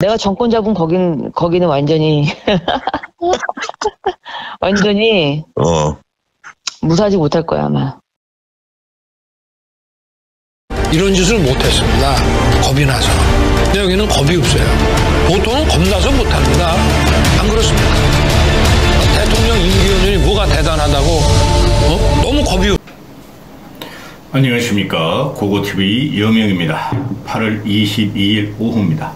내가 정권 잡은 거기는 완전히, 완전히, 무사하지 못할 거야, 아마. 이런 짓을 못했습니다. 겁이 나서. 근데 여기는 겁이 없어요. 보통은 겁나서 못합니다. 안 그렇습니까? 대통령 임기연전이 뭐가 대단하다고 너무 겁이 없어요. 안녕하십니까. 고고TV 영영입니다. 8월 22일 오후입니다.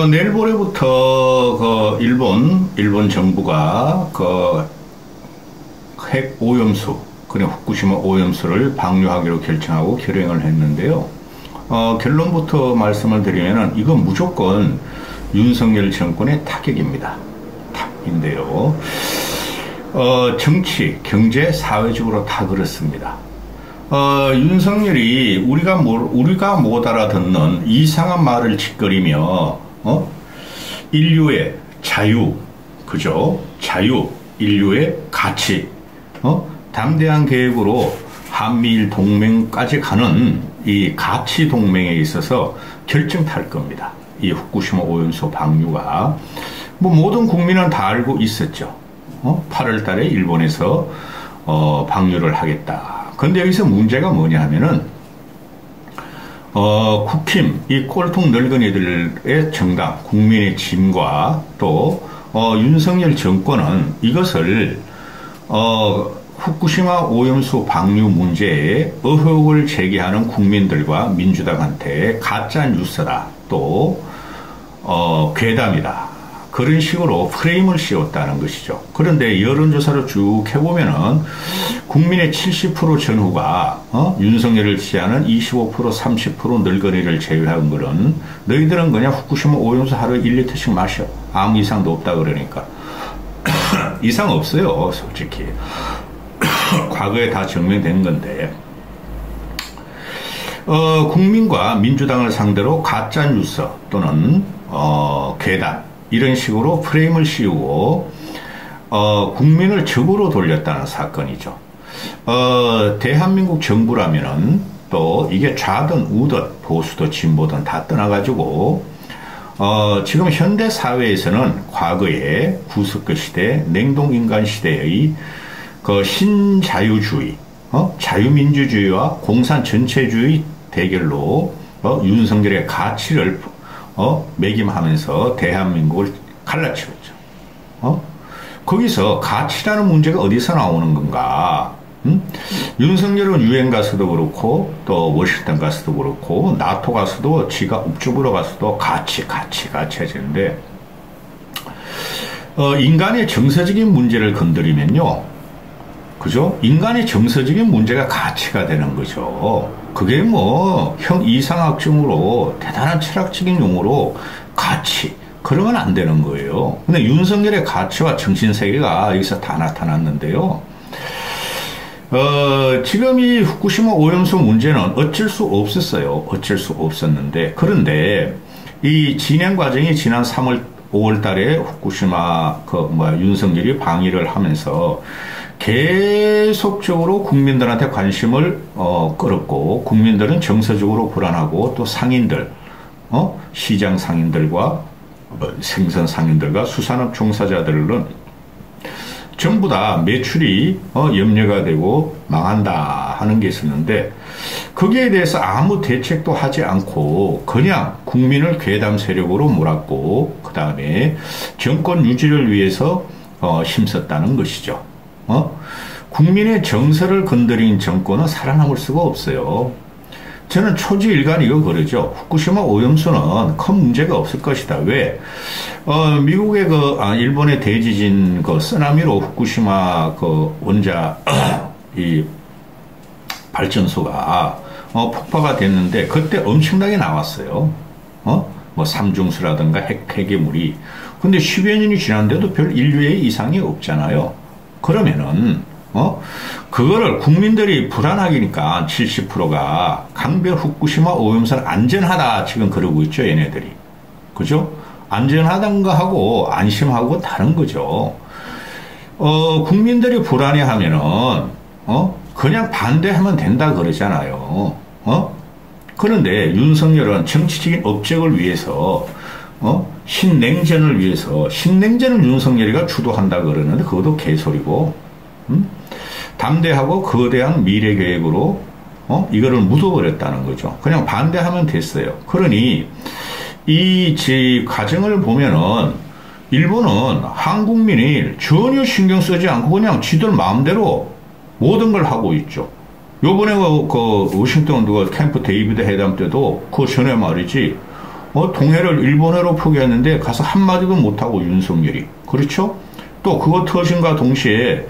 내일 모레부터 일본 정부가 핵 오염수, 후쿠시마 오염수를 방류하기로 결정하고 결행을 했는데요. 결론부터 말씀을 드리면은 이건 무조건 윤석열 정권의 타격입니다. 타격인데요. 정치, 경제, 사회적으로 다 그렇습니다. 윤석열이 우리가 못 알아듣는 이상한 말을 짓거리며, 인류의 자유, 그죠? 자유, 인류의 가치, 담대한 계획으로 한미일 동맹까지 가는 이 가치 동맹에 있어서 결정탈 겁니다. 이 후쿠시마 오염수 방류가. 모든 국민은 다 알고 있었죠. 8월 달에 일본에서, 방류를 하겠다. 근데 여기서 문제가 뭐냐 하면은, 국힘, 이 꼴통 늙은이들의 정당, 국민의 짐과 또, 윤석열 정권은 이것을, 후쿠시마 오염수 방류 문제에 의혹을 제기하는 국민들과 민주당한테 가짜 뉴스다, 또, 괴담이다. 그런 식으로 프레임을 씌웠다는 것이죠. 그런데 여론조사를 쭉 해보면은 국민의 70% 전후가 윤석열을 지지하는 25% 30% 늙은이를 제외한 거는 너희들은 그냥 후쿠시마 오염수 하루에 1리터씩 마셔. 아무 이상도 없다 그러니까. 이상 없어요, 솔직히. 과거에 다 증명된 건데. 국민과 민주당을 상대로 가짜뉴스 또는 괴담 이런 식으로 프레임을 씌우고 국민을 적으로 돌렸다는 사건이죠. 대한민국 정부라면은 또 이게 좌든 우든 보수든 진보든 다 떠나가지고 지금 현대 사회에서는 과거의 구석기 시대, 냉동인간 시대의 신자유주의, 자유민주주의와 공산 전체주의 대결로 윤석열의 가치를 매김하면서 대한민국을 갈라치웠죠. 거기서 가치라는 문제가 어디서 나오는 건가? 윤석열은 유엔 가서도 그렇고 또 워싱턴 가서도 그렇고 나토 가서도 지가 읍쪽으로 가서도 가치 하시는데 인간의 정서적인 문제를 건드리면요. 그죠? 인간의 정서적인 문제가 가치가 되는 거죠. 그게 이상학적으로 대단한 철학적인 용어로 가치, 그러면 안 되는 거예요. 근데 윤석열의 가치와 정신세계가 여기서 다 나타났는데요. 지금 이 후쿠시마 오염수 문제는 어쩔 수 없었어요. 어쩔 수 없었는데, 그런데 이 진행 과정이 지난 5월 달에 후쿠시마 윤석열이 방위를 하면서 계속적으로 국민들한테 관심을 끌었고, 국민들은 정서적으로 불안하고, 또 상인들, 시장 상인들과 생선 상인들과 수산업 종사자들은 전부 다 매출이 염려가 되고 망한다 하는 게 있었는데, 거기에 대해서 아무 대책도 하지 않고 그냥 국민을 괴담 세력으로 몰았고, 그 다음에 정권 유지를 위해서 힘썼다는 것이죠. 국민의 정서를 건드린 정권은 살아남을 수가 없어요. 저는 초지일관 이거 그러죠. 후쿠시마 오염수는 큰 문제가 없을 것이다. 왜? 미국의 일본의 대지진 쓰나미로 후쿠시마 원자 이 발전소가 폭파가 됐는데 그때 엄청나게 나왔어요. 삼중수라든가 핵폐기물이. 근데 10여 년이 지났는데도 별 인류의 이상이 없잖아요. 그러면은 그거를 국민들이 불안하니까 70%가 강변 후쿠시마 오염수는 안전하다 지금 그러고 있죠, 얘네들이. 그죠? 안전하다는 거 하고 안심하고 다른 거죠. 국민들이 불안해하면은 그냥 반대하면 된다 그러잖아요. 그런데 윤석열은 정치적인 업적을 위해서 신냉전을 위해서, 신냉전은 윤석열이가 주도한다 그러는데 그것도 개소리고, 담대하고 거대한 미래 계획으로 이거를 묻어버렸다는 거죠. 그냥 반대하면 됐어요. 그러니 이 과정을 보면은 일본은 한국민이 전혀 신경 쓰지 않고 그냥 지들 마음대로 모든 걸 하고 있죠. 요번에 그 워싱턴 캠프 데이비드 회담 때도 그 전에 말이지, 동해를 일본해로 표기했는데 가서 한마디도 못하고 윤석열이. 그렇죠? 또 그거 터진과 동시에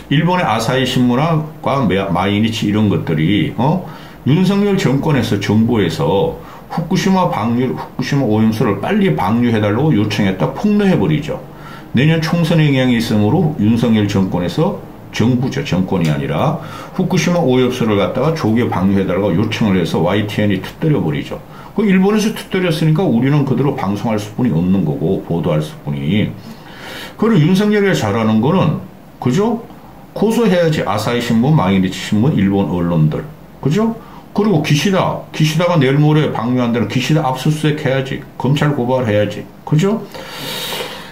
일본의 아사히 신문과 마이니치 이런 것들이 윤석열 정권에서 정부에서 후쿠시마 오염수를 빨리 방류해달라고 요청했다 폭로해버리죠. 내년 총선에 영향이 있으므로 윤석열 정권에서 정부죠. 정권이 아니라 후쿠시마 오염수를 갖다가 조기에 방류해달라고 요청을 해서 YTN이 터뜨려버리죠. 그 일본에서 터뜨렸으니까 우리는 그대로 방송할 수뿐이 없는 거고 보도할 수뿐이. 그리고 윤석열이 잘하는 거는 그죠? 고소해야지. 아사히 신문, 마이니치 신문, 일본 언론들. 그죠? 그리고 기시다가 내일 모레 방류한다는 기시다 압수수색 해야지. 검찰 고발해야지. 그죠?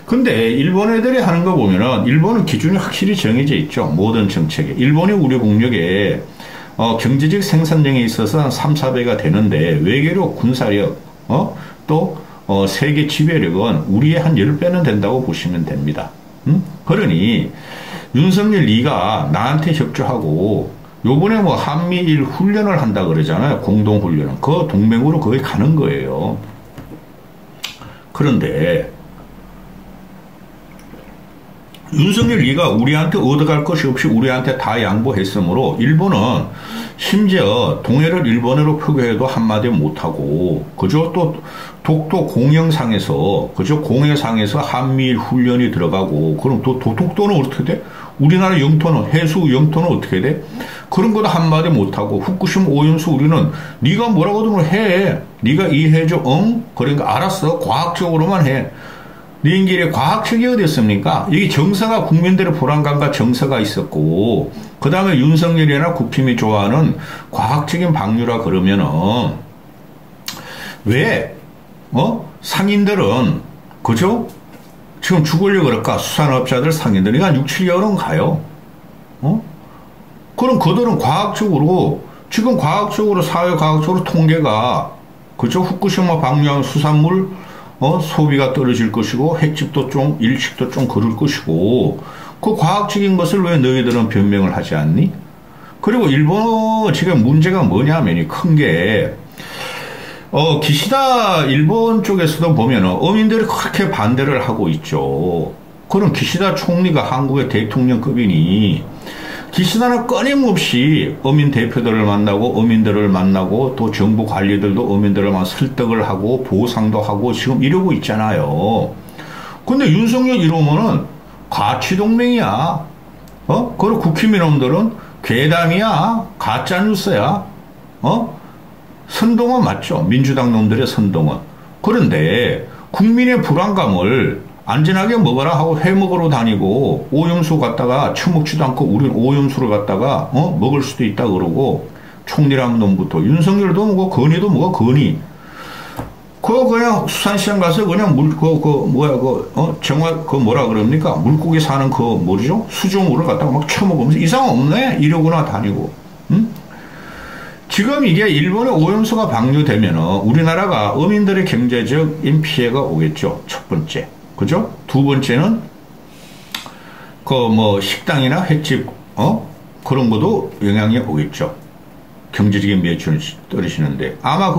근데 일본 애들이 하는 거 보면은 일본은 기준이 확실히 정해져 있죠. 모든 정책에. 일본이 우리 국력에 경제적 생산력에 있어서 한 3, 4배가 되는데 외교력, 군사력, 또 세계 지배력은 우리의 한 10배는 된다고 보시면 됩니다. 그러니 윤석열 네가 나한테 협조하고 요번에 뭐 한미일 훈련을 한다 그러잖아요. 공동훈련은. 그 동맹으로 거의 가는 거예요. 그런데 윤석열 네가 우리한테 얻어갈 것이 없이 우리한테 다 양보했으므로 일본은 심지어 동해를 일본어로 표기해도 한마디 못하고, 그죠? 또 독도 공영상에서, 그죠? 공해상에서 한미일 훈련이 들어가고, 그럼 또 독도는 어떻게 돼? 우리나라 영토는, 해수 영토는 어떻게 돼? 그런 것도 한마디 못하고, 후쿠시마 오염수 우리는 네가 뭐라고든 해. 네가 이해해줘. 응? 그러니까 알았어. 과학적으로만 해. 니인길에 과학적이 어디 있습니까? 여기 정서가, 국민들의 불안감과 정서가 있었고, 그 다음에 윤석열이나 국힘이 좋아하는 과학적인 방류라 그러면은, 왜, 상인들은, 그죠? 지금 죽으려고 그럴까? 수산업자들 상인들이 한 6, 7개월은 가요. 그럼 그들은 과학적으로, 지금 과학적으로, 사회과학적으로 통계가, 그죠? 후쿠시마 방류한 수산물, 소비가 떨어질 것이고, 횟집도 좀, 일식도 좀 그럴 것이고, 그 과학적인 것을 왜 너희들은 변명을 하지 않니? 그리고 일본, 지금 문제가 뭐냐면, 큰 게, 기시다 일본 쪽에서도 보면은, 어민들이 그렇게 반대를 하고 있죠. 그럼 기시다 총리가 한국의 대통령급이니, 기시다는 끊임없이 어민 대표들을 만나고 어민들을 만나고 또 정부 관리들도 어민들을 막 설득을 하고 보상도 하고 지금 이러고 있잖아요. 근데 윤석열 이러면은 가치동맹이야. 그리고 국힘이놈들은 괴담이야. 가짜뉴스야. 선동은 맞죠. 민주당 놈들의 선동은. 그런데 국민의 불안감을 안전하게 먹어라 하고 회 먹으러 다니고 오염수 갖다가 처먹지도 않고 우린 오염수를 갖다가 먹을 수도 있다 그러고 총리라는 놈부터 윤석열도 뭐고 건의도 뭐가 건의 그거 그냥 수산시장 가서 그냥 정화 뭐라 그럽니까 물고기 사는 뭐죠 수조물을 갖다가 막 처먹으면서 이상 없네 이러고나 다니고 지금 이게 일본의 오염수가 방류되면 우리나라가 어민들의 경제적인 피해가 오겠죠. 첫 번째. 그죠? 두 번째는, 식당이나 횟집, 그런 것도 영향이 오겠죠. 경제적인 매출이 떨어지는데. 아마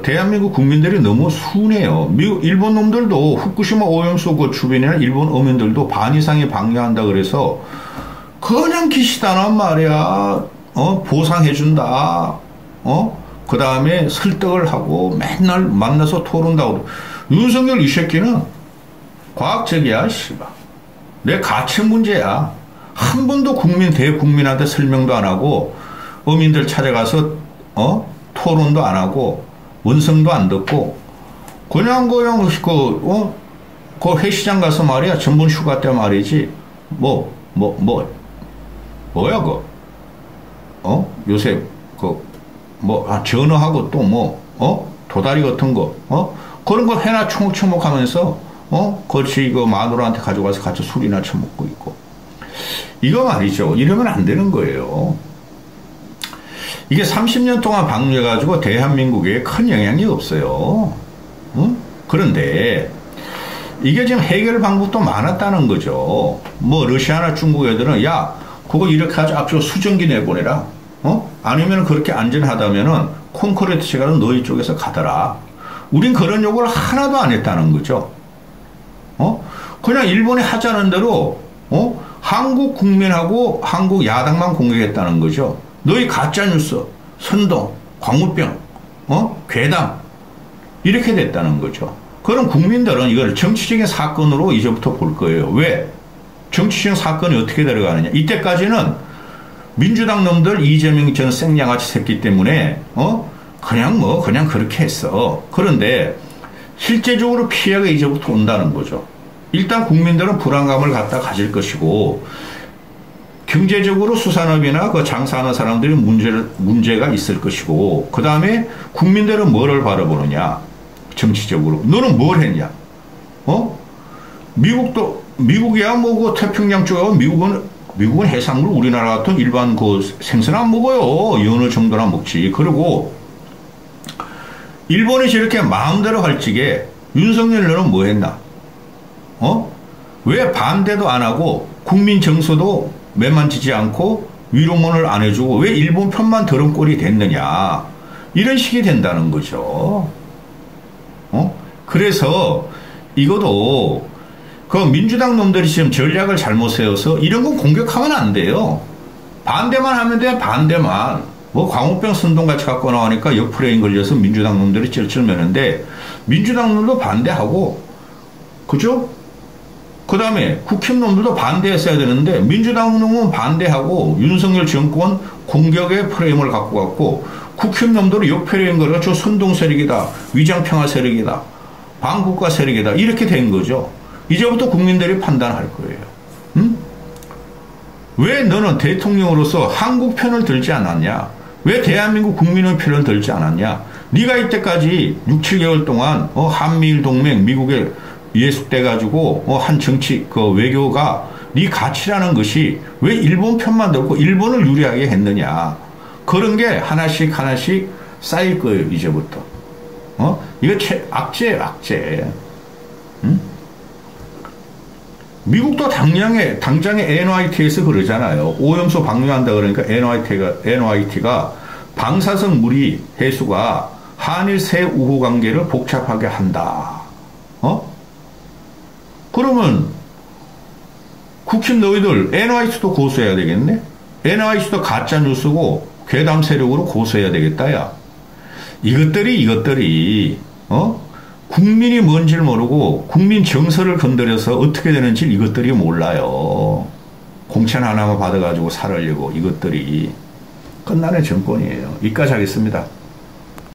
대한민국 국민들이 너무 순해요. 일본 놈들도 후쿠시마 오염수 그 주변이나 일본 어민들도 반 이상이 방류한다 그래서, 그냥 기시다란 말이야. 보상해준다. 그 다음에 설득을 하고 맨날 만나서 토론다고. 윤석열 이 새끼는 과학적이야, 씨발. 내 가치 문제야. 한 번도 대국민한테 설명도 안 하고, 어민들 찾아가서, 토론도 안 하고, 원성도 안 듣고, 그냥, 회시장 가서 말이야. 전분 휴가 때 말이지. 뭐야, 요새, 전화하고 또 도다리 같은 거, 그런 거 회나 초목초목 하면서, 그렇지, 그 마누라한테 가져가서 같이 술이나 처먹고 있고. 이거 말이죠. 이러면 안 되는 거예요. 이게 30년 동안 방류해가지고 대한민국에 큰 영향이 없어요. 그런데 이게 지금 해결 방법도 많았다는 거죠. 뭐 러시아나 중국 애들은 야 그거 이렇게 하자 앞으로 수증기 내보내라. 아니면 그렇게 안전하다면은 콘크리트 치가는 너희 쪽에서 가더라. 우린 그런 요구를 하나도 안 했다는 거죠. 그냥 일본이 하자는 대로 한국 국민하고 한국 야당만 공격했다는 거죠. 너희 가짜뉴스, 선동, 광우병, 괴담 이렇게 됐다는 거죠. 그럼 국민들은 이걸 정치적인 사건으로 이제부터 볼 거예요. 왜? 정치적인 사건이 어떻게 들어가느냐. 이때까지는 민주당 놈들 이재명 전 생양아치 새끼 때문에 그냥 그렇게 했어. 그런데 실제적으로 피해가 이제부터 온다는 거죠. 일단 국민들은 불안감을 갖다 가질 것이고 경제적으로 수산업이나 그 장사하는 사람들이 문제가 있을 것이고 그 다음에 국민들은 뭐를 바라보느냐. 정치적으로 너는 뭘 했냐? 미국이야 뭐 그 태평양 쪽하고 미국은 해산물 우리나라 같은 일반 그 생선 안 먹어요. 연어 정도나 먹지. 그리고 일본이 저렇게 마음대로 할 적에 윤석열 너는 뭐 했나? 왜 반대도 안 하고 국민 정서도 매만지지 않고 위로문을 안 해주고 왜 일본 편만 들은 꼴이 됐느냐? 이런 식이 된다는 거죠. 그래서 이것도 그 민주당 놈들이 지금 전략을 잘못 세워서 이런 건 공격하면 안 돼요. 반대만 하면 돼. 반대만. 뭐 광우병 선동같이 갖고 나오니까 역프레임 걸려서 민주당 놈들이 쩔쩔매는데 민주당 놈도 반대하고 그죠? 그 다음에 국힘 놈들도 반대했어야 되는데 민주당 놈은 반대하고 윤석열 정권 공격의 프레임을 갖고 갔고 국힘 놈들은 역프레임 걸려 저 선동 세력이다. 위장평화 세력이다. 반국가 세력이다. 이렇게 된 거죠. 이제부터 국민들이 판단할 거예요. 왜 너는 대통령으로서 한국 편을 들지 않았냐? 왜 대한민국 국민의 편을 들지 않았냐? 네가 이때까지 6, 7개월 동안 한미일 동맹 미국에 예속돼 가지고 한 정치 그 외교가 네 가치라는 것이 왜 일본 편만 들고 일본을 유리하게 했느냐? 그런 게 하나씩 쌓일 거예요. 이제부터. 이거 악재예요, 악재. 미국도 당장에 NYT에서 그러잖아요. 오염수 방류한다 그러니까 NYT가 방사성 무리 해수가 한일 새 우호 관계를 복잡하게 한다. 그러면 국힘 너희들 NYT도 고소해야 되겠네? NYT도 가짜 뉴스고 괴담 세력으로 고소해야 되겠다, 야. 이것들이 국민이 뭔지를 모르고 국민 정서를 건드려서 어떻게 되는지 이것들이 몰라요. 공천 하나만 받아가지고 살으려고 이것들이 끝나는 정권이에요. 여기까지 하겠습니다.